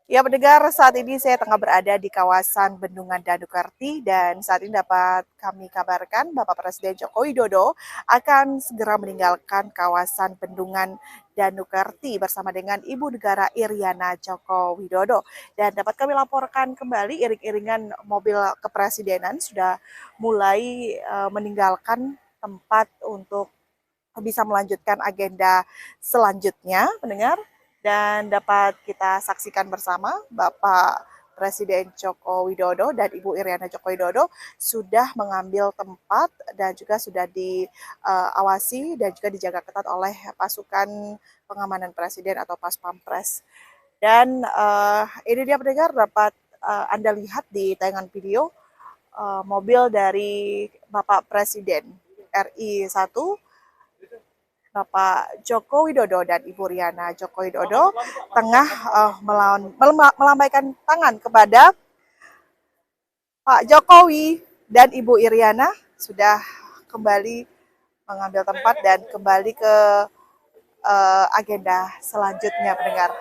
Ya, pendengar, saat ini saya tengah berada di kawasan Bendungan Danukarti dan saat ini dapat kami kabarkan Bapak Presiden Joko Widodo akan segera meninggalkan kawasan Bendungan Danukarti bersama dengan Ibu Negara Iriana Joko Widodo. Dan dapat kami laporkan kembali iring-iringan mobil kepresidenan sudah mulai meninggalkan tempat untuk bisa melanjutkan agenda selanjutnya, mendengar, dan dapat kita saksikan bersama Bapak Presiden Joko Widodo dan Ibu Iriana Joko Widodo sudah mengambil tempat dan juga sudah diawasi dan juga dijaga ketat oleh pasukan pengamanan presiden atau Pas Pampres. Dan ini dia pendengar dapat Anda lihat di tayangan video mobil dari Bapak Presiden RI 1 Bapak Joko Widodo dan Ibu Riana Joko Widodo tengah melambaikan tangan kepada Pak Jokowi dan Ibu Iriana sudah kembali mengambil tempat dan kembali ke agenda selanjutnya pendengar.